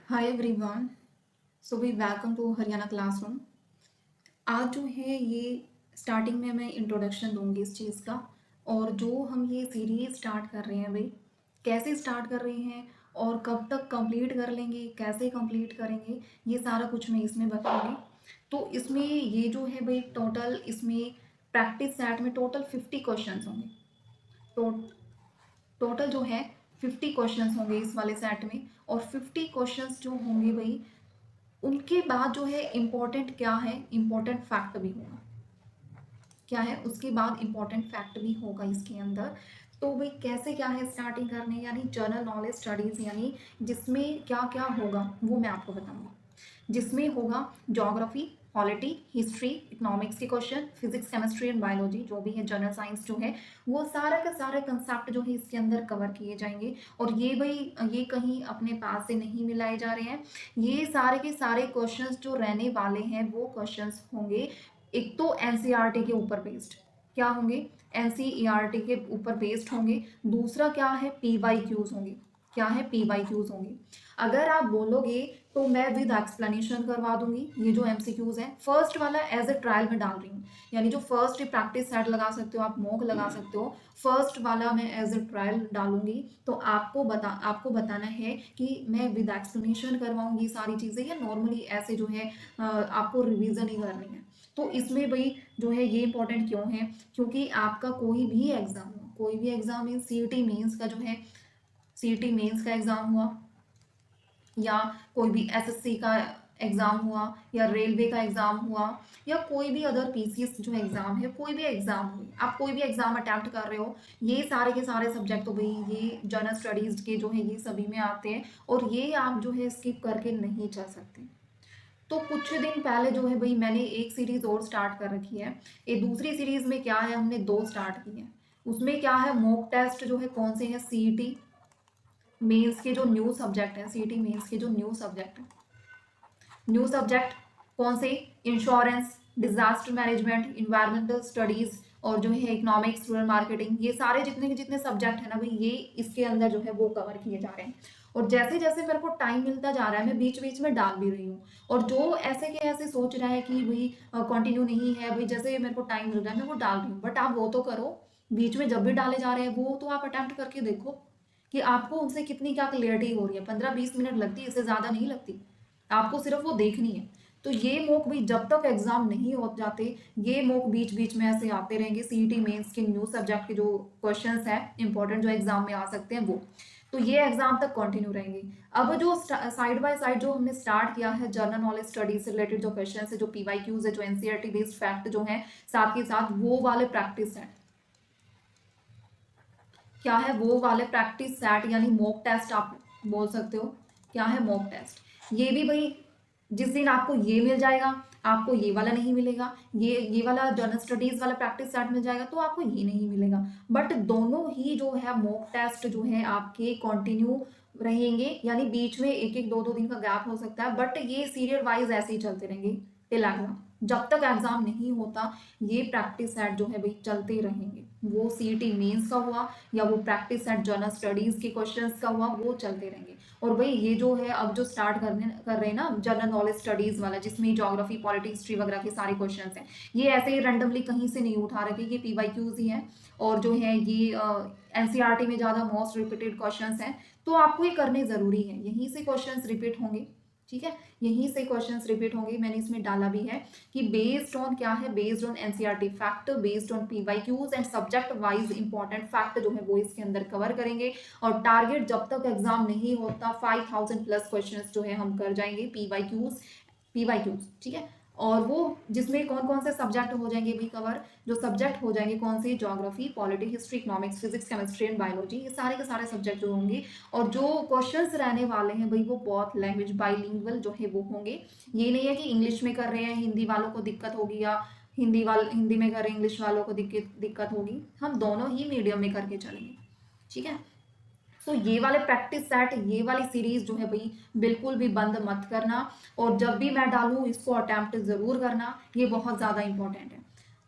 Hi everyone. So we welcome to Haryana classroom. आज जो है ये स्टार्टिंग में मैं इंट्रोडक्शन दूंगी इस चीज़ का, और जो हम ये सीरीज स्टार्ट कर रहे हैं भाई, कैसे स्टार्ट कर रहे हैं और कब तक कंप्लीट कर लेंगे, कैसे कंप्लीट करेंगे, ये सारा कुछ मैं इसमें बताऊंगी। तो इसमें ये जो है भाई, टोटल इसमें प्रैक्टिस सेट में टोटल 50 क्वेश्चंस होंगे। तो टोटल जो है 50 क्वेश्चंस होंगे इस वाले सेट में, और 50 क्वेश्चंस जो होंगे भाई, उनके बाद जो है इम्पोर्टेंट क्या है, इम्पोर्टेंट फैक्ट भी होगा। क्या है उसके बाद इम्पोर्टेंट फैक्ट भी होगा इसके अंदर। तो भाई कैसे क्या है स्टार्टिंग करने, यानी जनरल नॉलेज स्टडीज, यानी जिसमें क्या क्या होगा वो मैं आपको बताऊंगी। जिसमें होगा ज्योग्राफी, पॉलिटी, हिस्ट्री, इकोनॉमिक्स के question, physics, chemistry and biology, जो भी है जनरल साइंस जो है, वो सारा का सारे कंसेप्ट जो है इसके अंदर कवर किए जाएंगे। और ये भाई, ये कहीं अपने पास से नहीं मिलाए जा रहे हैं। ये सारे के सारे क्वेश्चंस जो रहने वाले हैं वो क्वेश्चंस होंगे, एक तो एनसीईआरटी के ऊपर बेस्ड। क्या होंगे? एनसीईआरटी के ऊपर बेस्ड होंगे। दूसरा क्या है? पीवाईक्यूज होंगे। क्या है? पीवाईक्यूज होंगे। अगर आप बोलोगे तो मैं विद एक्सप्लेनेशन करवा दूंगी। ये जो एमसीक्यूज है, फर्स्ट वाला एज ए ट्रायल में डाल रही हूँ, यानी जो फर्स्ट प्रैक्टिस सेट लगा सकते हो आप, मॉक लगा सकते हो, फर्स्ट वाला मैं एज ए ट्रायल डालूंगी। तो आपको बताना है कि मैं विद एक्सप्लेनेशन करवाऊंगी सारी चीजें, या नॉर्मली ऐसे जो है आपको रिवीजन ही करनी है। तो इसमें भाई जो है ये इंपॉर्टेंट क्यों है? क्योंकि आपका कोई भी एग्जाम हो, कोई भी एग्जाम मीन सीईटी मेंस का जो है, सीईटी मेंस का एग्जाम हुआ, या कोई भी एसएससी का एग्जाम हुआ, या रेलवे का एग्जाम हुआ, या कोई भी अदर पीसीएस जो एग्जाम है, कोई भी एग्जाम हुई, आप कोई भी एग्जाम अटेम्प्ट कर रहे हो, ये सारे के सारे सब्जेक्ट तो भाई ये जनरल स्टडीज के जो है ये सभी में आते हैं, और ये आप जो है स्किप करके नहीं चल सकते। तो कुछ दिन पहले जो है भाई मैंने एक सीरीज और स्टार्ट कर रखी है। ये दूसरी सीरीज में क्या है, हमने दो स्टार्ट की है। उसमें क्या है, मॉक टेस्ट जो है कौन से हैं, सीईटी मेंस के जो न्यू सब्जेक्ट हैं, सीईटी मेंस के जो न्यू सब्जेक्ट हैं, न्यू सब्जेक्ट कौन से? Insurance, disaster management, environmental studies, और जो है इकोनॉमिक्स, रूरल मार्केटिंग, ये सारे जितने के जितने सब्जेक्ट है ना भाई, ये इसके अंदर जो है वो कवर किए जा रहे हैं। और जैसे जैसे मेरे को टाइम मिलता जा रहा है, मैं बीच बीच में डाल भी रही हूँ। और जो ऐसे के ऐसे सोच रहा है कि भाई कंटिन्यू नहीं है, भाई जैसे मेरे को टाइम मिल रहा है मैं वो डाल रही हूँ, बट आप वो तो करो, बीच में जब भी डाले जा रहे हैं वो तो आप अटेम्प्ट करके देखो कि आपको उनसे कितनी क्या क्लियरिटी हो रही है। 15-20 मिनट लगती है, इससे ज़्यादा नहीं लगती। आपको सिर्फ वो देखनी है। तो ये मॉक भी जब तक एग्जाम नहीं हो जाते, ये मॉक बीच बीच में ऐसे आते रहेंगे। सीईटी मेंस के न्यू सब्जेक्ट के जो क्वेश्चंस हैं इंपॉर्टेंट, जो एग्जाम में आ सकते हैं वो, तो ये एग्जाम तक कंटिन्यू रहेंगे। अब जो साइड बाय साइड जो हमने स्टार्ट किया है, जनरल नॉलेज स्टडी से रिलेटेड जो क्वेश्चन है, जो पीवाईक्यूज है, जो एनसीईआरटी बेस्ड फैक्ट जो है, साथ के साथ वो वाले प्रैक्टिस है। क्या है? वो वाले प्रैक्टिस सेट, यानी मॉक टेस्ट आप बोल सकते हो। क्या है? Mock test. ये भी भाई जिस दिन आपको ये मिल जाएगा, आपको ये वाला नहीं मिलेगा। ये वाला जनरल स्टडीज वाला प्रैक्टिस सेट मिल जाएगा तो आपको ये नहीं मिलेगा। बट दोनों ही जो है मॉक टेस्ट जो है आपके कंटिन्यू रहेंगे, यानी बीच में एक एक दो दो दिन का गैप हो सकता है, बट ये सीरियल वाइज ऐसे ही चलते रहेंगे टिल एग्जाम। जब तक एग्जाम नहीं होता ये प्रैक्टिस सेट जो है भाई चलते रहेंगे। वो सीईटी मेंस का हुआ, या वो प्रैक्टिस सेट जनरल स्टडीज के क्वेश्चंस का हुआ, वो चलते रहेंगे। और भाई ये जो है अब जो स्टार्ट कर रहे हैं ना जनरल नॉलेज स्टडीज वाला, जिसमें ज्योग्राफी, पॉलिटी, हिस्ट्री वगैरह के सारे क्वेश्चंस हैं, ये ऐसे ही रैंडमली कहीं से नहीं उठा रखे, ये पीवाईक्यूज ही हैं। और जो है ये एनसीईआरटी में ज़्यादा मोस्ट रिपीटेड क्वेश्चंस हैं, तो आपको ये करने ज़रूरी है। यहीं से क्वेश्चंस रिपीट होंगे, ठीक है, यहीं से क्वेश्चंस रिपीट होंगे। मैंने इसमें डाला भी है कि बेस्ड ऑन क्या है, based on NCERT fact, based on PYQs and subject wise important fact जो है वो इसके अंदर कवर करेंगे। और टारगेट जब तक एग्जाम नहीं होता 5000 प्लस क्वेश्चंस जो है हम कर जाएंगे, पीवाईक्यूज, ठीक है। और वो जिसमें कौन कौन से सब्जेक्ट हो जाएंगे भी कवर, जो सब्जेक्ट हो जाएंगे कौन से, geography, polity, history, economics, physics, chemistry and biology, ये सारे के सारे सब्जेक्ट जो होंगे। और जो क्वेश्चंस रहने वाले हैं भाई वो बहुत लैंग्वेज बाइलिंगुअल जो है वो होंगे। ये नहीं है कि इंग्लिश में कर रहे हैं हिंदी वालों को दिक्कत होगी, या हिंदी में कर रहे हैं इंग्लिश वालों को दिक्कत होगी। हम दोनों ही मीडियम में करके चलेंगे, ठीक है। सो ये वाले प्रैक्टिस सेट, ये वाली सीरीज जो है भाई बिल्कुल भी बंद मत करना। और जब भी मैं डालूँ इसको अटेम्प्ट जरूर करना, ये बहुत ज़्यादा इंपॉर्टेंट है।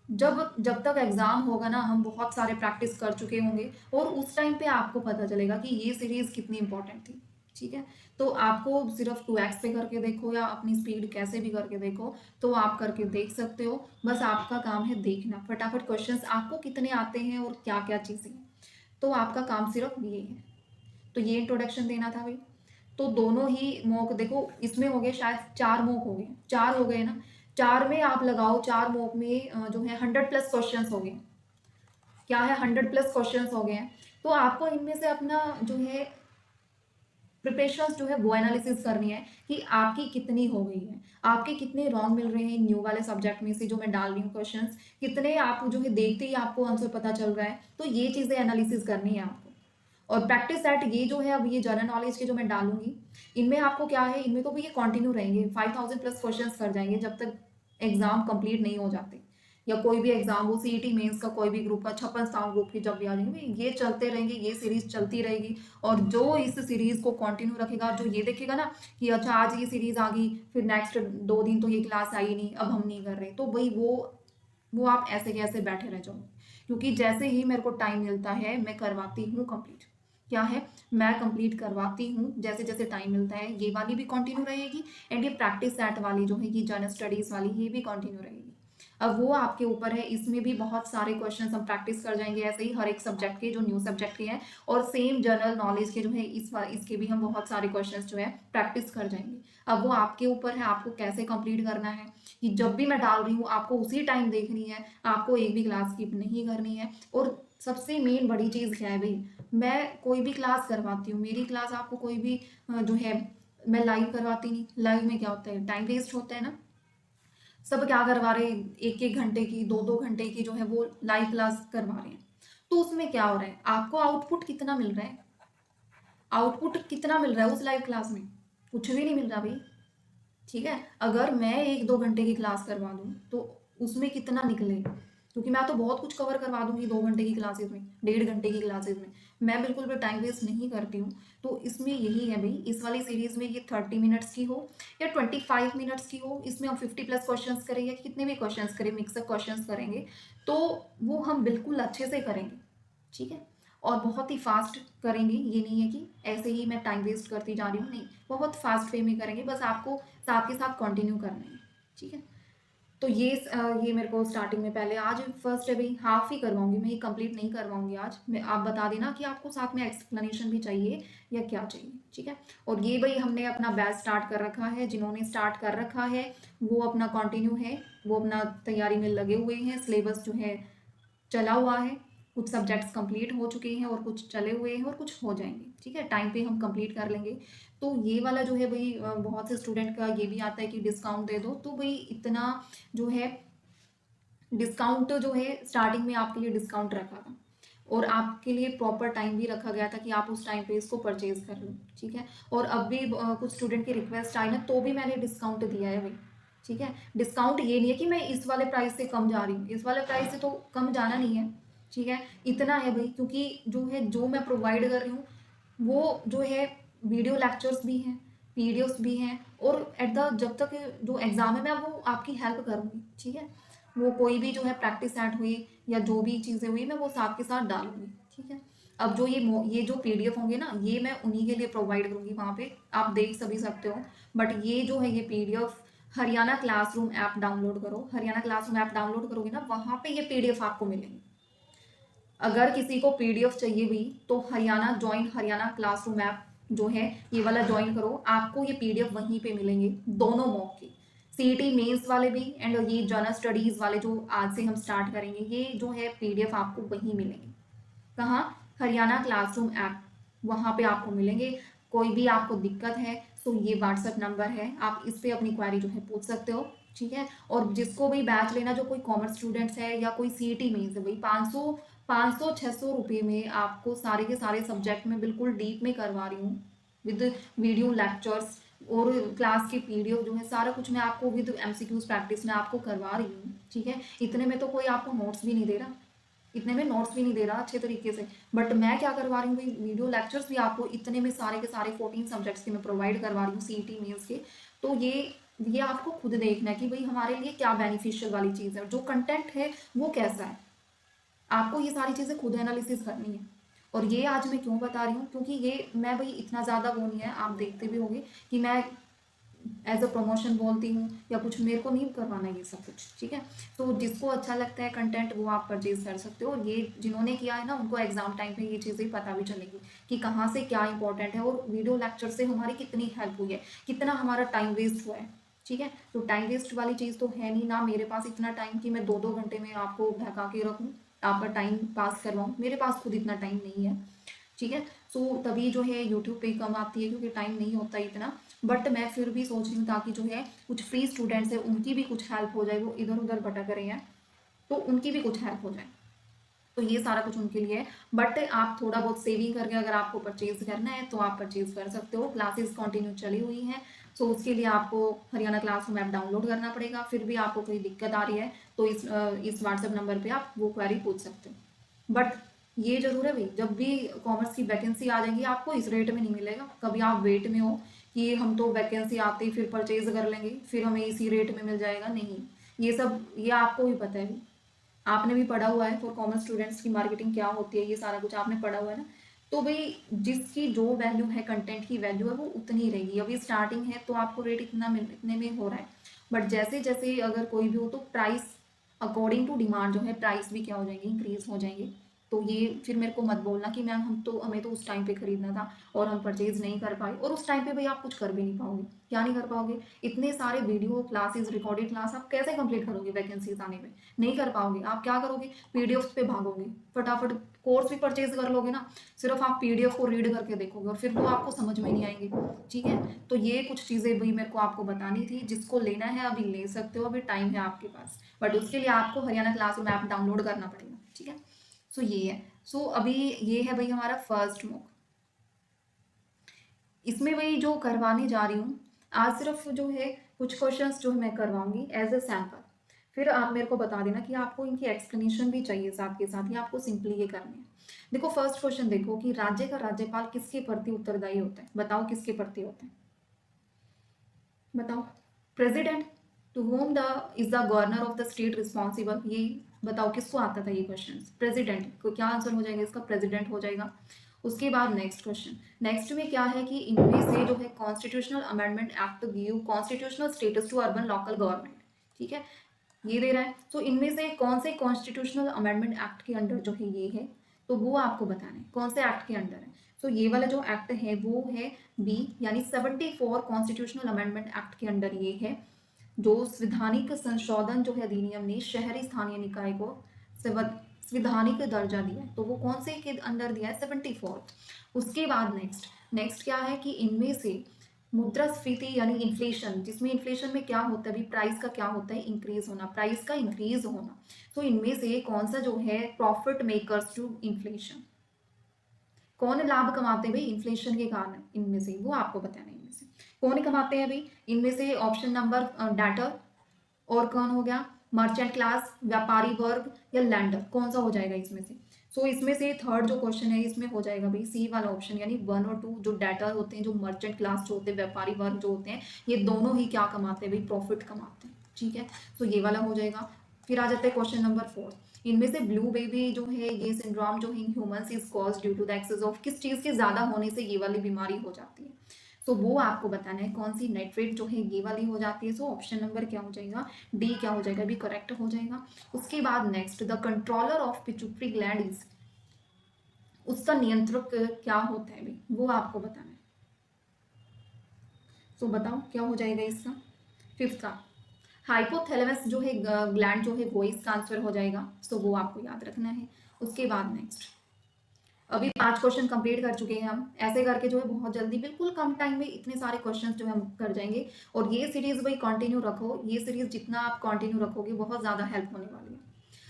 जब जब तक एग्जाम होगा ना, हम बहुत सारे प्रैक्टिस कर चुके होंगे, और उस टाइम पे आपको पता चलेगा कि ये सीरीज कितनी इंपॉर्टेंट थी। ठीक है। तो आपको सिर्फ 2x पे करके देखो या अपनी स्पीड कैसे भी करके देखो, तो आप करके देख सकते हो। बस आपका काम है देखना फटाफट क्वेश्चंस आपको कितने आते हैं और क्या क्या चीज़ें हैं। तो आपका काम सिर्फ ये है। तो ये इंट्रोडक्शन देना था भाई। तो दोनों ही मॉक देखो, इसमें हो गए शायद 4 मॉक हो गए, 4 हो गए ना। 4 में आप लगाओ, 4 मॉक में जो है 100+ क्वेश्चंस हो गए। क्या है, 100+ क्वेश्चंस हो गए हैं। तो आपको इनमें से अपना जो है प्रिपरेशन जो है वो एनालिसिस करनी है कि आपकी कितनी हो गई है, आपके कितने रॉन्ग मिल रहे हैं न्यू वाले सब्जेक्ट में से जो मैं डाल रही हूँ क्वेश्चंस, कितने आप जो है देखते ही आपको आंसर पता चल रहा है। तो ये चीज़ें एनालिसिस करनी है आपको। और प्रैक्टिस सेट ये जो है, अब ये जनरल नॉलेज के जो मैं डालूंगी, इनमें आपको क्या है, इनमें तो भी ये कंटिन्यू रहेंगे, 5000+ क्वेश्चंस कर जाएंगे जब तक एग्जाम कंप्लीट नहीं हो जाते। या कोई भी एग्जाम हो, सीईटी मेंस का, कोई भी ग्रुप का, 56 ग्रुप की जब भी आ जाएंगे, ये चलते रहेंगे, ये सीरीज चलती रहेगी। और जो इस सीरीज को कंटिन्यू रखेगा, जो ये देखेगा ना कि अच्छा आज ये सीरीज आ गई, फिर नेक्स्ट 2 दिन तो ये क्लास आई नहीं, अब हम नहीं कर रहे, तो भाई वो आप ऐसे के ऐसे बैठे रह जाओ। क्योंकि जैसे ही मेरे को टाइम मिलता है मैं करवाती हूँ कंप्लीट। क्या है, मैं कंप्लीट करवाती हूँ जैसे जैसे टाइम मिलता है। ये वाली भी कंटिन्यू रहेगी, एंड ये प्रैक्टिस सेट वाली जो है, ये जनरल स्टडीज वाली, ये भी कंटिन्यू रहेगी। अब वो आपके ऊपर है, इसमें भी बहुत सारे क्वेश्चंस हम प्रैक्टिस कर जाएंगे ऐसे ही, हर एक सब्जेक्ट के जो न्यू सब्जेक्ट के हैं। और सेम जनरल नॉलेज के जो है इसके भी हम बहुत सारे क्वेश्चंस जो है प्रैक्टिस कर जाएंगे। अब वो आपके ऊपर है, आपको कैसे कंप्लीट करना है, कि जब भी मैं डाल रही हूँ आपको उसी टाइम देखनी है, आपको एक भी क्लास स्किप नहीं करनी है। और सबसे मेन बड़ी चीज़ क्या है भाई, मैं कोई भी क्लास करवाती हूँ, मेरी क्लास आपको कोई भी जो है, मैं लाइव करवाती नहीं। लाइव में क्या होता है, टाइम वेस्ट होता है ना। सब क्या करवा रहे हैं, 1-1 घंटे की, 2-2 घंटे की जो है वो लाइव क्लास करवा रहे हैं। तो उसमें क्या हो रहा है, आपको आउटपुट कितना मिल रहा है, आउटपुट कितना मिल रहा है उस लाइव क्लास में, कुछ भी नहीं मिल रहा भाई। ठीक है, अगर मैं 1-2 घंटे की क्लास करवा दूँ तो उसमें कितना निकले, क्योंकि मैं तो बहुत कुछ कवर करवा दूंगी 2 घंटे की क्लासेस में, 1.5 घंटे की क्लासेस में। मैं बिल्कुल भी टाइम वेस्ट नहीं करती हूँ। तो इसमें यही है भाई, इस वाली सीरीज में ये 30 मिनट्स की हो या 25 मिनट्स की हो, इसमें हम 50+ क्वेश्चन करेंगे, कितने भी क्वेश्चन करें, मिक्सअप क्वेश्चन करेंगे, तो वो हम बिल्कुल अच्छे से करेंगे। ठीक है, और बहुत ही फास्ट करेंगे, ये नहीं है कि ऐसे ही मैं टाइम वेस्ट करती जा रही हूँ, नहीं, बहुत फास्ट वे में करेंगे, बस आपको साथ के साथ कंटिन्यू करना है। ठीक है, तो ये मेरे को स्टार्टिंग में, पहले आज फर्स्ट है भाई, हाफ ही करवाऊंगी मैं, ये कंप्लीट नहीं करवाऊंगी आज मैं। आप बता देना कि आपको साथ में एक्सप्लेनेशन भी चाहिए या क्या चाहिए। ठीक है, और ये भाई हमने अपना बैच स्टार्ट कर रखा है, जिन्होंने स्टार्ट कर रखा है वो अपना कंटिन्यू है, वो अपना तैयारी में लगे हुए हैं। सिलेबस जो है चला हुआ है, कुछ सब्जेक्ट्स कंप्लीट हो चुके हैं और कुछ चले हुए हैं और कुछ हो जाएंगे। ठीक है, टाइम पे हम कंप्लीट कर लेंगे। तो ये वाला जो है भाई, बहुत से स्टूडेंट का ये भी आता है कि डिस्काउंट दे दो, तो भाई इतना जो है डिस्काउंट जो है स्टार्टिंग में आपके लिए डिस्काउंट रखा था, और आपके लिए प्रॉपर टाइम भी रखा गया था कि आप उस टाइम पे इसको परचेज कर लो। ठीक है, और अब भी कुछ स्टूडेंट की रिक्वेस्ट आई ना, तो भी मैंने डिस्काउंट दिया है भाई। ठीक है, डिस्काउंट ये नहीं है कि मैं इस वाले प्राइस से कम जा रही हूँ, इस वाले प्राइस से तो कम जाना नहीं है। ठीक है, इतना है भाई, क्योंकि जो है जो मैं प्रोवाइड कर रही हूँ वो जो है वीडियो लेक्चर्स भी हैं, पीडीएफ्स भी हैं, और एट द जब तक जो एग्ज़ाम है मैं वो आपकी हेल्प करूँगी। ठीक है, वो कोई भी जो है प्रैक्टिस सेट हुई या जो भी चीज़ें हुई मैं वो साथ के साथ डालूंगी। ठीक है, अब जो ये जो पीडीएफ होंगे ना, ये मैं उन्हीं के लिए प्रोवाइड करूँगी, वहाँ पे आप देख सभी सकते हो। बट ये जो है ये PDF, Haryana classroom app download करो, हरियाणा क्लासरूम ऐप डाउनलोड करोगे ना, वहाँ पे ये पीडीएफ आपको मिलेंगे। अगर किसी को पीडीएफ चाहिए भी तो हरियाणा क्लासरूम ऐप जो है ये वाला ज्वाइन करो, आपको ये पीडीएफ वहीं पे मिलेंगे, दोनों मॉक के, सीईटी मेंस वाले भी एंड ये जनरल स्टडीज वाले जो आज से हम स्टार्ट करेंगे, ये जो है पीडीएफ आपको वहीं मिलेंगे। कहाँ, हरियाणा क्लासरूम ऐप, वहाँ पे आपको मिलेंगे। कोई भी आपको दिक्कत है तो ये व्हाट्सएप नंबर है, आप इस पर अपनी क्वारी जो है पूछ सकते हो। ठीक है, और जिसको भी बैच लेना, जो कोई कॉमर्स स्टूडेंट्स है या कोई सीईटी मेंस है, भाई 500-600 रुपये में आपको सारे के सारे सब्जेक्ट में बिल्कुल डीप में करवा रही हूँ, विद वीडियो लेक्चर्स और क्लास के पीडीएफ जो है, सारा कुछ मैं आपको विद एमसीक्यूज प्रैक्टिस में आपको करवा रही हूँ। ठीक है, इतने में तो कोई आपको नोट्स भी नहीं दे रहा, इतने में नोट्स भी नहीं दे रहा अच्छे तरीके से। बट मैं क्या करवा रही हूँ भाई, वीडियो लेक्चर्स भी आपको इतने में सारे के सारे 14 सब्जेक्ट्स के मैं प्रोवाइड करवा रही हूँ, सीईटी मेंस के। तो ये आपको खुद देखना है कि भाई हमारे लिए क्या बेनिफिशियल वाली चीज़ है, जो कंटेंट है वो कैसा है, आपको ये सारी चीज़ें खुद एनालिसिस करनी है। और ये आज मैं क्यों बता रही हूँ, क्योंकि ये मैं भाई इतना ज़्यादा वो नहीं है, आप देखते भी होंगे कि मैं एज अ प्रमोशन बोलती हूँ या कुछ, मेरे को नहीं करवाना ये सब कुछ, ठीक है। तो जिसको अच्छा लगता है कंटेंट वो आप परचेज कर सकते हो, और ये जिन्होंने किया है ना उनको एग्जाम टाइम पे ये चीज़ें पता भी चलेगी कि कहाँ से क्या इंपॉर्टेंट है, और वीडियो लेक्चर से हमारी कितनी हेल्प हुई है, कितना हमारा टाइम वेस्ट हुआ है, ठीक है। तो टाइम वेस्ट वाली चीज़ तो है नहीं ना, मेरे पास इतना टाइम कि मैं 2-2 घंटे में आपको भगा के रखूँ, आपका टाइम पास करवाऊँ, मेरे पास खुद इतना टाइम नहीं है, ठीक है। सो तभी जो है यूट्यूब पे कम आती है क्योंकि टाइम नहीं होता इतना, बट मैं फिर भी सोच रही हूँ ताकि जो है कुछ फ्री स्टूडेंट्स है उनकी भी कुछ हेल्प हो जाए, वो इधर उधर भटक रहे हैं तो उनकी भी कुछ हेल्प हो जाए, तो ये सारा कुछ उनके लिए है। बट आप थोड़ा बहुत सेविंग करके अगर आपको परचेज करना है तो आप परचेज कर सकते हो, क्लासेस कंटिन्यू चली हुई हैं। सो उसके लिए आपको हरियाणा क्लासरूम ऐप डाउनलोड करना पड़ेगा, फिर भी आपको कोई दिक्कत आ रही है तो इस व्हाट्सएप नंबर पे आप वो क्वेरी पूछ सकते हो। बट ये जरूर है भाई, जब भी कॉमर्स की वैकेंसी आ जाएगी आपको इस रेट में नहीं मिलेगा, कभी आप वेट में हो कि हम तो वैकेंसी आते ही फिर परचेज कर लेंगे फिर हमें इसी रेट में मिल जाएगा, नहीं। ये सब ये आपको भी पता है, आपने भी पढ़ा हुआ है, फॉर कॉमर्स स्टूडेंट्स की मार्केटिंग क्या होती है ये सारा कुछ आपने पढ़ा हुआ है ना। तो भाई जिसकी जो वैल्यू है, कंटेंट की वैल्यू है वो उतनी ही रहेगी, अभी स्टार्टिंग है तो आपको रेट इतने में हो रहा है, बट जैसे जैसे अगर कोई भी हो तो प्राइस अकॉर्डिंग टू डिमांड जो है प्राइस भी क्या हो जाएंगे, इंक्रीज हो जाएंगे। तो ये फिर मेरे को मत बोलना कि मैम हमें तो उस टाइम पे खरीदना था और हम परचेज नहीं कर पाए, और उस टाइम पे भाई आप कुछ कर भी नहीं पाओगे, क्या नहीं कर पाओगे, इतने सारे वीडियो क्लासेस रिकॉर्डेड क्लास आप कैसे कंप्लीट करोगे वैकेंसीज आने में, नहीं कर पाओगे। आप क्या करोगे, पीडीएफ पे भागोगे, फटाफट कोर्स भी परचेज कर लोगे ना, सिर्फ आप पीडीएफ को रीड करके देखोगे और फिर वो आपको समझ में नहीं आएंगे, ठीक है। तो ये कुछ चीज़ें भाई मेरे को आपको बतानी थी, जिसको लेना है अभी ले सकते हो, अभी टाइम है आपके पास, बट उसके लिए आपको हरियाणा क्लासरूम ऐप डाउनलोड करना पड़ेगा, ठीक है। सो ये है। सो अभी ये है भाई हमारा फर्स्ट मॉक, इसमें वही जो करवाने जा रही हूँ आज, सिर्फ जो है कुछ क्वेश्चंस जो मैं करवाऊंगी एज ए सैम्पल, फिर आप मेरे को बता देना कि आपको इनकी एक्सप्लेनेशन भी चाहिए साथ के साथ, ही आपको सिंपली ये करनी है। देखो फर्स्ट क्वेश्चन देखो कि राज्य का राज्यपाल किसके प्रति उत्तरदायी होता है, बताओ किसके प्रति होता है, बताओ। President. To whom the is the governor of the state responsible, ये बताओ किसको आता था ये क्वेश्चन, प्रेसिडेंट को, क्या आंसर हो जाएगा इसका, प्रेसिडेंट हो जाएगा। उसके बाद नेक्स्ट क्वेश्चन, नेक्स्ट में क्या है कि इनमें से जो है constitutional amendment act give constitutional status to urban local government, ठीक है, ये दे रहा है। तो इनमें से कौन से कॉन्स्टिट्यूशनल अमेंडमेंट एक्ट के अंडर जो है ये है, तो वो आपको बताना है कौन से एक्ट के अंडर है। तो ये वाला जो एक्ट है वो है बी, यानी 74 कॉन्स्टिट्यूशनल अमेंडमेंट एक्ट के अंडर ये है, जो संवैधानिक संशोधन जो है अधिनियम ने शहरी स्थानीय निकाय को संवैधानिक दर्जा दिया है, तो वो कौन से के अंडर दिया है, 74। उसके बाद नेक्स्ट नेक्स्ट क्या है कि इनमें से मुद्रास्फीति यानी इन्फ्लेशन, जिसमें इन्फ्लेशन में क्या होता है, अभी प्राइस का क्या होता है, इंक्रीज होना, प्राइस का इंक्रीज होना। तो इनमें से कौन सा जो है प्रॉफिट मेकर्स टू इन्फ्लेशन, कौन लाभ कमाते हैं भाई इन्फ्लेशन के कारण, इनमें से वो आपको बताना है, इनमें से कौन कमाते हैं भाई, इनमें से ऑप्शन नंबर डाटर, और कौन हो गया मर्चेंट क्लास, व्यापारी वर्ग या लैंडर, कौन सा हो जाएगा इसमें से। सो इसमें से थर्ड जो क्वेश्चन है इसमें हो जाएगा भाई सी वाला ऑप्शन, यानी 1 और 2, जो डाटा होते हैं, जो मर्चेंट क्लास जो होते हैं, व्यापारी वर्ग जो होते हैं, ये दोनों ही क्या कमाते हैं भाई, प्रॉफिट कमाते हैं, ठीक है। तो ये वाला हो जाएगा। फिर आ जाता है क्वेश्चन नंबर 4, इनमें से ब्लू बेबी जो है ये सिंड्रोम जो है humans is cause due to the excess of, किस चीज के ज्यादा होने से ये वाली बीमारी हो जाती है, तो वो आपको बताना है कौन सी नाइट्रेट जो है ये वाली हो जाती है। सो ऑप्शन नंबर क्या हो जाएगा, डी क्या हो जाएगा, भी करेक्ट हो जाएगा। उसके बाद next, the controller of pituitary gland is, उसका नियंत्रक क्या होता है भाई, वो आपको बताना है। सो बताओ क्या हो जाएगा इसका, फिफ्थ का हाइपोथैलेमस जो है ग्लैंड जो है वो इसका आंसर हो जाएगा, सो वो आपको याद रखना है। उसके बाद नेक्स्ट, अभी 5 क्वेश्चन कंप्लीट कर चुके हैं हम, ऐसे करके जो है बहुत जल्दी बिल्कुल कम टाइम में इतने सारे क्वेश्चंस जो है हम कर जाएंगे। और ये सीरीज भाई कंटिन्यू रखो, ये सीरीज जितना आप कंटिन्यू रखोगे बहुत ज़्यादा हेल्प होने वाली है।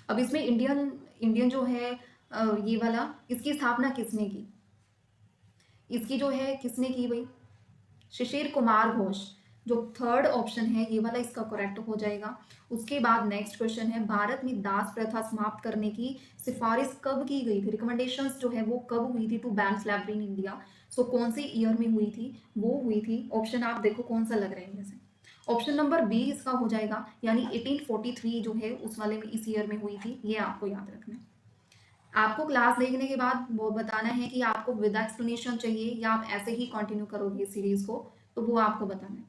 अब इसमें इंडियन इंडियन जो है ये वाला, इसकी स्थापना किसने की, इसकी जो है किसने की भाई, शिशिर कुमार घोष, जो थर्ड ऑप्शन है ये वाला इसका करेक्ट हो जाएगा। उसके बाद नेक्स्ट क्वेश्चन है, भारत में दास प्रथा समाप्त करने की सिफारिश कब की गई थी, रिकमेंडेशंस जो है वो कब हुई थी to ban slavery in India, सो कौन सी ईयर में हुई थी, वो हुई थी, ऑप्शन आप देखो कौन सा लग रहा है इनमें से, ऑप्शन नंबर बी इसका हो जाएगा, यानी 1843 जो है उस वाले में इस ईयर में हुई थी, ये आपको याद रखना है। आपको क्लास देखने के बाद वो बताना है कि आपको विद एक्सप्लेनेशन चाहिए या आप ऐसे ही कंटिन्यू करोगे सीरीज को, तो वो आपको बताना है।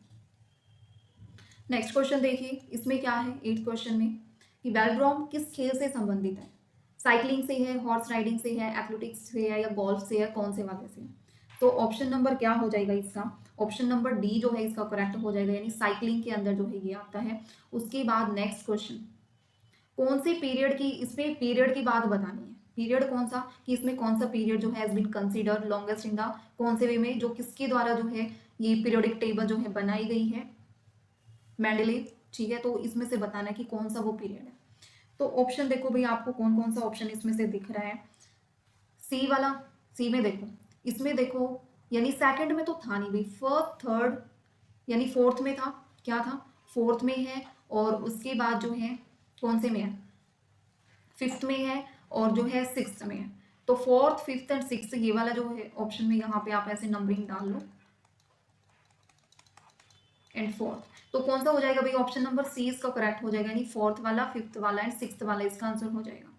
नेक्स्ट क्वेश्चन देखिए, इसमें क्या है 8th क्वेश्चन में कि वेलोड्रोम किस खेल से संबंधित है? साइकिलिंग से है, हॉर्स राइडिंग से है, एथलेटिक्स से है या गोल्फ से है, कौन से वाले से है? तो ऑप्शन नंबर क्या हो जाएगा इसका? ऑप्शन नंबर डी जो है इसका करेक्ट हो जाएगा, यानी साइकिलिंग के अंदर जो है ये आता है। उसके बाद नेक्स्ट क्वेश्चन, कौन से पीरियड की, इसमें पीरियड की बात बतानी है। पीरियड कौन सा, कि इसमें कौन सा पीरियड जो है been consider longest in the कौन से वे में, जो किसके द्वारा जो है ये पीरियोडिक टेबल जो है बनाई गई है, मेंडलीव। ठीक है, तो इसमें से बताना है कि कौन सा वो पीरियड है। तो ऑप्शन देखो भाई, आपको कौन कौन सा ऑप्शन इसमें से दिख रहा है। सी वाला, सी में देखो, इसमें देखो, यानी सेकंड में तो था नहीं भाई, फर्स्ट थर्ड यानी फोर्थ में था, क्या था, फोर्थ में है, और उसके बाद जो है कौन से में है, फिफ्थ में है, और जो है सिक्स्थ में है। तो फोर्थ फिफ्थ एंड सिक्स्थ ये वाला जो है ऑप्शन में, यहाँ पे आप ऐसे नंबरिंग डाल लो, एंड फोर्थ। तो कौन सा हो जाएगा भाई, ऑप्शन नंबर सी इसका करेक्ट हो जाएगा, यानी फोर्थ वाला, फिफ्थ वाला एंड सिक्स्थ वाला इसका आंसर हो जाएगा।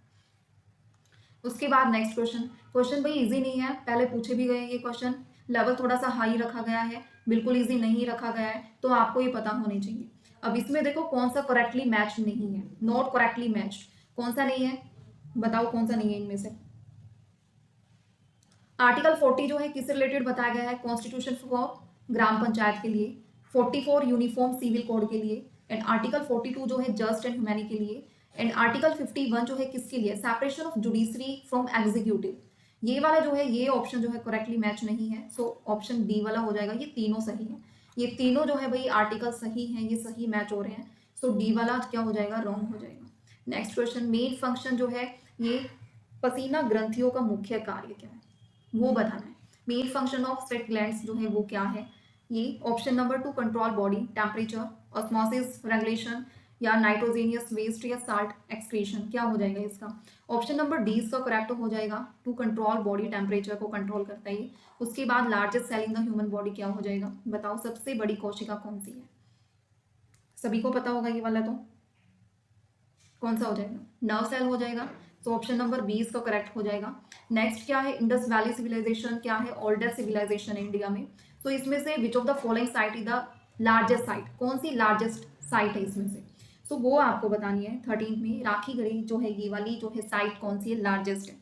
उसके बाद नेक्स्ट क्वेश्चन, क्वेश्चन भाई इजी नहीं है, पहले पूछे भी गए ये क्वेश्चन, लेवल थोड़ा सा हाई रखा गया है, बिल्कुल इजी नहीं रखा गया है, तो आपको ये पता होनी चाहिए। अब इसमें देखो कौन सा करेक्टली मैच नहीं है, नॉट करेक्टली मैच्ड, कौन सा नहीं है, बताओ कौन सा नहीं है इनमें से। आर्टिकल 40 जो है किससे रिलेटेड बताया गया है, कॉन्स्टिट्यूशन फॉर ग्राम पंचायत के लिए, 44 यूनिफॉर्म सिविल कोड के लिए, एंड आर्टिकल 42 जो है जस्ट एंड ह्यूमैनी के लिए, एंड आर्टिकल 51 जो है किसके लिए, separation of judiciary from executive. ये वाला जो है, ये ऑप्शन जो है करेक्टली मैच नहीं है, सो ऑप्शन डी वाला हो जाएगा। ये तीनों सही है, ये तीनों जो है भाई आर्टिकल सही है, ये सही मैच हो रहे हैं, सो डी वाला क्या हो जाएगा, रॉन्ग हो जाएगा। नेक्स्ट क्वेश्चन, मेन फंक्शन जो है ये पसीना ग्रंथियों का मुख्य कार्य क्या है, वो बताना है। Main function of sweat glands जो है वो क्या है, ये option number 2 control body temperature, osmosis regulation, या नाइट्रोजेनियस वेस्ट या साल्ट एक्सक्रीशन, क्या हो जाएगा इसका? ऑप्शन नंबर डी इसका करेक्ट हो जाएगा, टू कंट्रोल बॉडी टेम्परेचर को कंट्रोल करता है ये। उसके बाद largest cell in the human body क्या हो जाएगा, बताओ सबसे बड़ी कोशिका कौन सी है? सभी को पता होगा ये वाला, तो कौन सा हो जाएगा, नर्व सेल हो जाएगा। तो ऑप्शन नंबर बी इसका करेक्ट हो जाएगा। नेक्स्ट क्या है, इंडस वैली सिविलाइजेशन क्या है, ओल्डेस्ट सिविलाइजेशन इंडिया में। तो इसमें से विच of the following site is the largest site, कौन सी लार्जेस्ट साइट है इसमें से? तो वो आपको बतानी है 13th में, राखी गढ़ी जो है ये वाली जो है साइट कौन सी है, लार्जेस्ट है।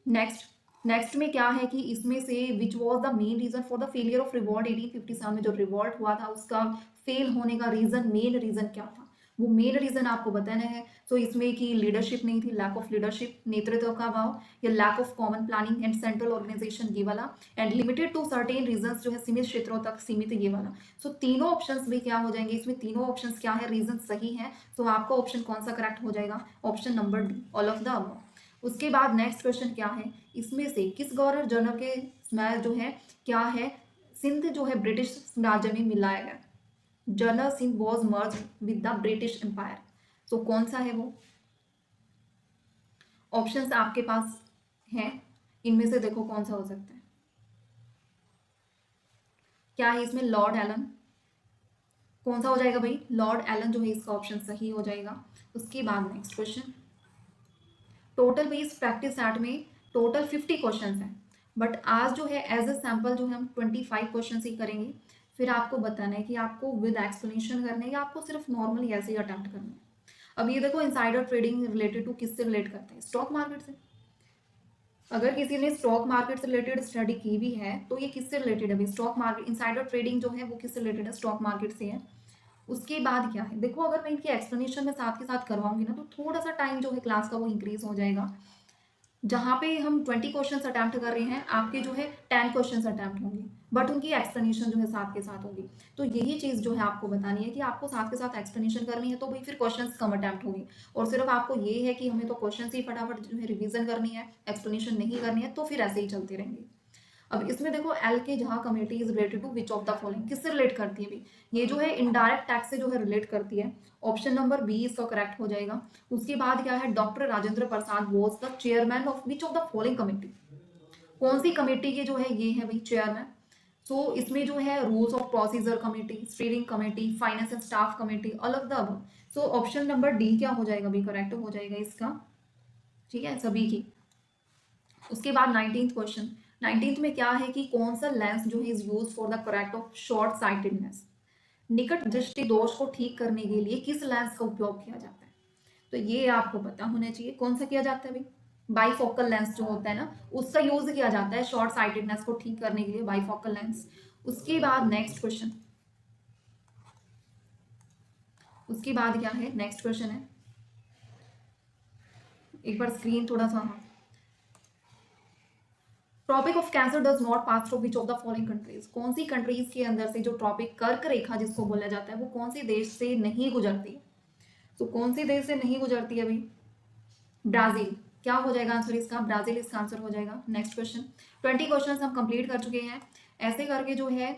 नेक्स्ट में क्या है कि इसमें से which was the main reason for the failure of revolt 1857 में, जो रिवॉल्ट हुआ था उसका फेल होने का रीजन, मेन रीजन क्या था, वो मेन रीजन आपको बताना है। तो इसमें कि लीडरशिप नहीं थी, लैक ऑफ लीडरशिप, नेतृत्व का अभाव, या lack of common planning and central organisation ये वाला, and limited to certain regions जो है सीमित क्षेत्रों तक सीमित ये वाला। सो तीनों ऑप्शंस भी क्या हो जाएंगे, इसमें तीनों ऑप्शंस क्या है, रीजन सही है। तो आपका ऑप्शन कौन सा करेक्ट हो जाएगा, option number D, all of the above. उसके बाद नेक्स्ट क्वेश्चन क्या है, इसमें से किस गवर्नर जनरल के समय जो है क्या है, सिंध जो है ब्रिटिश साम्राज्य में मिलाया गया, general Sindh was merge with the British empire. तो कौन सा है वो? ऑप्शंस आपके पास हैं, इनमें से देखो कौन सा हो सकता है। क्या है इसमें, लॉर्ड एलन। कौन सा हो जाएगा भाई, लॉर्ड एलन जो है इसका ऑप्शन सही हो जाएगा। उसके बाद नेक्स्ट क्वेश्चन, टोटल भाई इस प्रैक्टिस सेट में टोटल 50 क्वेश्चन हैं, बट आज जो है एज अ सैम्पल जो है हम 25 क्वेश्चन ही करेंगे। फिर आपको बताना है कि आपको विद एक्सप्लेनेशन करना है या आपको सिर्फ नॉर्मली ऐसे ही अटेम्प्ट करना है। अब ये देखो, इनसाइडर ट्रेडिंग रिलेटेड टू किससे रिलेट करते हैं, स्टॉक मार्केट से। अगर किसी ने स्टॉक मार्केट से रिलेटेड स्टडी की भी है तो ये किससे रिलेटेड है भाई, स्टॉक मार्केट, इनसाइडर ट्रेडिंग जो है वो किससे रिलेटेड है, स्टॉक मार्केट से है। उसके बाद क्या है, देखो अगर मैं इनकी एक्सप्लेनेशन में साथ के साथ करवाऊंगी ना, तो थोड़ा सा टाइम जो है क्लास का वो इंक्रीज हो जाएगा। जहाँ पे हम 20 क्वेश्चन अटैम्प्ट कर रहे हैं, आपके जो है 10 क्वेश्चन अटैम्प्ट होंगे, बट उनकी एक्सप्लेनेशन जो है साथ के साथ होगी। तो यही चीज़ जो है आपको बतानी है कि आपको साथ के साथ एक्सप्लेनेशन करनी है, तो भाई फिर क्वेश्चन कम अटैम्प्ट होंगे। और सिर्फ आपको ये है कि हमें तो क्वेश्चन ही फटाफट जो है रिविजन करनी है, एक्सप्लेनेशन नहीं करनी है, तो फिर ऐसे ही चलते रहेंगे। अब इसमें देखो, L K Jha committee is related to which of the following, किससे रिलेट करती है भाई, ये जो है इनडायरेक्ट टैक्स से जो है रिलेट करती है। ऑप्शन नंबर बी इसका करेक्ट हो जाएगा। उसके बाद क्या है, doctor Rajendra Prasad was the chairman of which of the following committee, कौन सी कमेटी के जो है ये है भाई चेयरमैन। सो इसमें जो है rules of procedure committee, steering committee, finance and staff committee, all of the above. So option number D क्या हो जाएगा भाई, करेक्ट हो जाएगा इसका। ठीक है, सभी की। उसके बाद 19th क्वेश्चन, 19th में क्या है कि कौन सा लेंस जो है is use for the correct of short sightedness, निकट दृष्टि दोष को ठीक करने के लिए किस लेंस का उपयोग किया जाता है। तो ये आपको पता होना चाहिए कौन सा किया जाता है भाई, बाईफोकल लेंस जो होता है ना, उसका यूज किया जाता है शॉर्ट साइटेडनेस को ठीक करने के लिए, बाईफोकल लेंस। उसके बाद नेक्स्ट क्वेश्चन, उसके बाद क्या है, नेक्स्ट क्वेश्चन है, एक बार स्क्रीन थोड़ा सा, हाँ। Tropic of cancer does not pass through which of the following countries, कौन सी कंट्रीज के अंदर से जो ट्रॉपिक कर्क रेखा जिसको बोला जाता है वो कौन सी देश से नहीं गुजरती है। तो कौन सी देश से नहीं गुजरती है भाई, ब्राजील। क्या हो जाएगा आंसर इसका, ब्राजील इसका आंसर हो जाएगा। नेक्स्ट क्वेश्चन, 20 क्वेश्चन हम कंप्लीट कर चुके हैं, ऐसे करके जो है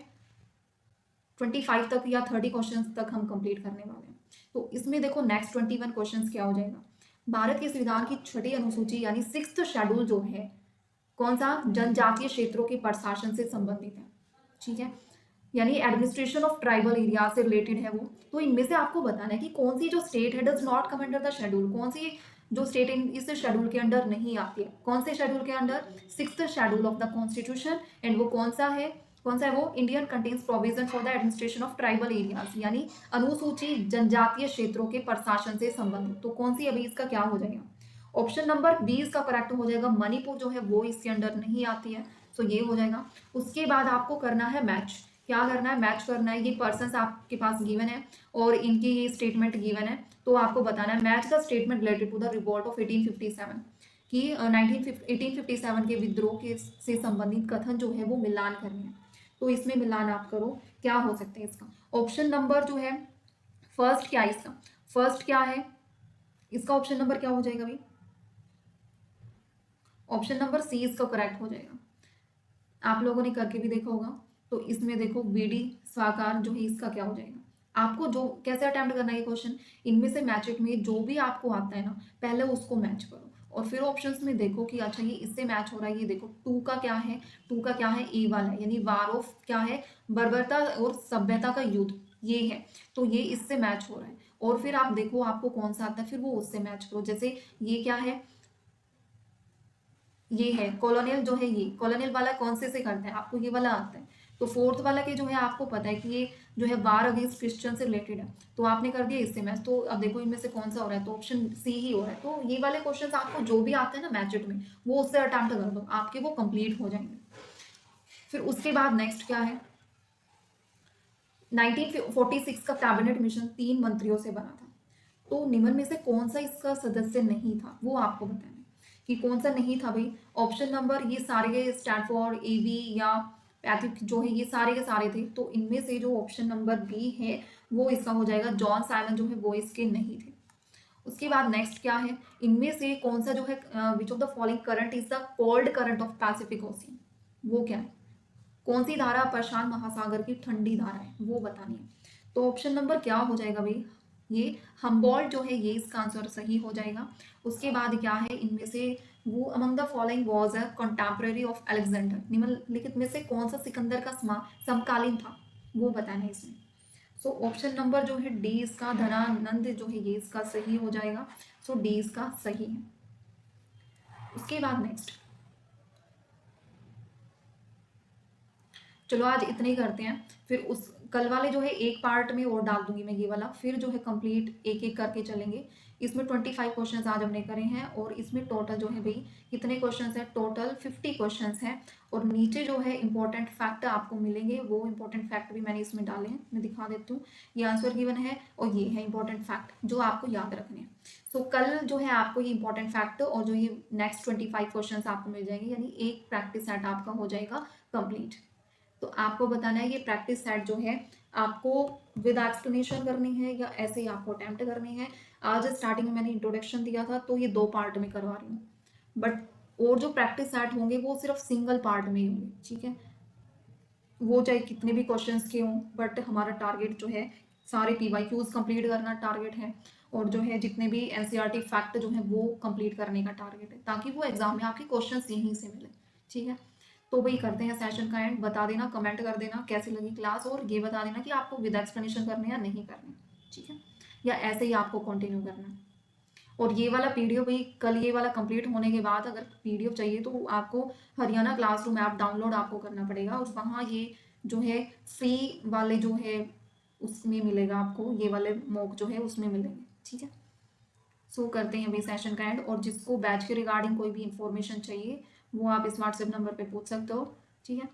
25 तक या 30 क्वेश्चन तक हम कंप्लीट करने वाले हैं। तो इसमें देखो नेक्स्ट 21 क्वेश्चन क्या हो जाएगा, भारत के संविधान की छठी अनुसूची यानी 6th शेड्यूल जो है कौन सा, जनजातीय क्षेत्रों के प्रशासन से संबंधित है, ठीक है, यानी एडमिनिस्ट्रेशन ऑफ ट्राइबल एरिया से रिलेटेड है वो। तो इनमें से आपको बताना है कि कौन सी जो स्टेट है does not come under the schedule, कौन सी जो स्टेट इन इस शेड्यूल के अंडर नहीं आती है, कौन से शेड्यूल के under, 6th schedule of the constitution. And वो कौन सा है, कौन सा है वो, Indian contains provision for the administration of tribal areas, यानी अनुसूची जनजातीय क्षेत्रों के प्रशासन से संबंधित। तो कौन सी अभी इसका क्या हो जाएगा, ऑप्शन नंबर बी इसका करेक्ट हो जाएगा, मणिपुर जो है वो इसके अंडर नहीं आती है, सो ये हो जाएगा। उसके बाद आपको करना है मैच, क्या करना है, मैच करना है, ये पर्सन्स आपके पास गिवन है और इनकी ये स्टेटमेंट गिवन है, तो आपको बताना है match the statement related to the revolt of 1857 कि 1857 के विद्रोह के से संबंधित कथन जो है वो मिलान करने हैं। तो इसमें मिलान आप करो, क्या हो सकता है इसका, ऑप्शन नंबर जो है फर्स्ट, क्या है इसका, फर्स्ट क्या है इसका, ऑप्शन नंबर क्या हो जाएगा भाई, ऑप्शन नंबर सी इसका करेक्ट हो जाएगा। आप लोगों ने करके भी देखा होगा। तो इसमें देखो बीडी स्वाकार जो है इसका क्या हो जाएगा, आपको जो कैसे अटेम्प्ट करना है क्वेश्चन, इनमें से मैच इट में जो भी आपको आता है ना पहले उसको मैच करो और फिर ऑप्शंस में देखो कि अच्छा ये इससे मैच हो रहा है, ये देखो टू का क्या है, टू का क्या है, ए वाला है, यानी वार ऑफ क्या है, बर्बरता और सभ्यता का युद्ध, ये है, तो ये इससे मैच हो रहा है। और फिर आप देखो आपको कौन सा आता है, फिर वो उससे मैच करो, जैसे ये क्या है, ये है कॉलोनियल जो है, ये कॉलोनियल वाला कौन से करते हैं, आपको ये वाला आता है। तो फोर्थ वाला के जो है आपको पता है कि ये जो है वार अगेंस्ट क्रिश्चियन से रिलेटेड है, तो आपने कर दिया इससे मैच। तो अब देखो इनमें से कौन सा हो रहा है, तो ऑप्शन सी ही हो रहा है। तो ये वाले क्वेश्चन आपको जो भी आते हैं ना मैचेट में, वो उससे अटेम्प्ट कर दो, आपके वो कंप्लीट हो जाएंगे। फिर उसके बाद नेक्स्ट क्या है, 1946 का कैबिनेट मिशन 3 मंत्रियों से बना था, तो निम्न में से कौन सा इसका सदस्य नहीं था, वो आपको बताना है कि कौन सा नहीं था भाई। ऑप्शन नंबर ये सारे स्टैनफोर्ड, एबी या पैथिक जो है ये सारे के सारे थे, तो इनमें से जो ऑप्शन नंबर बी है वो इसका हो जाएगा, जॉन साइमन जो है वो इसके नहीं थे। उसके बाद नेक्स्ट क्या है, इनमें से कौन सा जो है विच of the following current is the cold current of Pacific ocean, वो क्या है, कौन सी धारा प्रशांत महासागर की ठंडी धारा है, वो बतानी है। तो ऑप्शन नंबर क्या हो जाएगा भाई, ये हम्बोल्ट जो है ये इसका आंसर सही हो जाएगा। उसके बाद क्या है, इनमें से वो among the following was a contemporary of Alexander, निम्नलिखित में से कौन सा सिकंदर का समकालीन था, वो बताना है इसमें। सो ऑप्शन नंबर जो है डी इसका धनानंद जो है ये इसका सही हो जाएगा। सो डी इसका सही है। उसके बाद नेक्स्ट, चलो आज इतने ही करते हैं, फिर उस कल वाले जो है एक पार्ट में और डाल दूंगी मैं ये वाला, फिर जो है कंप्लीट एक एक करके चलेंगे। इसमें 25 क्वेश्चंस आज हमने करे हैं और इसमें टोटल जो है भाई कितने क्वेश्चंस हैं, टोटल 50 क्वेश्चंस हैं। और नीचे जो है इंपॉर्टेंट फैक्ट आपको मिलेंगे, वो इंपॉर्टेंट फैक्ट भी मैंने इसमें डाले हैं, मैं दिखा देती हूँ। ये आंसर गिवन है और ये है इंपॉर्टेंट फैक्ट जो आपको याद रखने हैं। सो कल जो है आपको ये इंपॉर्टेंट फैक्ट और जो ये नेक्स्ट 25 क्वेश्चन आपको मिल जाएंगे, यानी एक प्रैक्टिस सेट आपका हो जाएगा कंप्लीट। तो आपको बताना है ये प्रैक्टिस सेट जो है आपको विद एक्सप्लेनेशन करनी है या ऐसे ही आपको अटेम्प्ट करनी है। आज स्टार्टिंग में मैंने इंट्रोडक्शन दिया था तो ये 2 पार्ट में करवा रही हूँ, बट और जो प्रैक्टिस सेट होंगे वो सिर्फ सिंगल पार्ट में ही होंगे, ठीक है। वो चाहे कितने भी क्वेश्चंस के हों, बट हमारा टारगेट जो है सारे PYQs कंप्लीट करना टारगेट है और जो है जितने भी NCERT फैक्ट जो है वो कंप्लीट करने का टारगेट है, ताकि वो एग्जाम में आपके क्वेश्चंस यहीं से मिले, ठीक है। तो वही करते हैं सेशन का एंड, बता देना, कमेंट कर देना कैसी लगी क्लास और ये बता देना कि आपको विद एक्सप्लेनेशन करने या नहीं करने, ठीक है, या ऐसे ही आपको कंटिन्यू करना है। और ये वाला पीडीएफ भी कल ये वाला कंप्लीट होने के बाद अगर पीडीएफ चाहिए तो आपको हरियाणा क्लासरूम ऐप डाउनलोड आपको करना पड़ेगा और वहाँ ये जो है फ्री वाले जो है उसमें मिलेगा आपको, ये वाले मॉक जो है उसमें मिलेंगे। ठीक है, सो करते हैं अभी सेशन का एंड। और जिसको बैच के रिगार्डिंग कोई भी इंफॉर्मेशन चाहिए वो आप इस व्हाट्सएप नंबर पे पूछ सकते हो। ठीक है।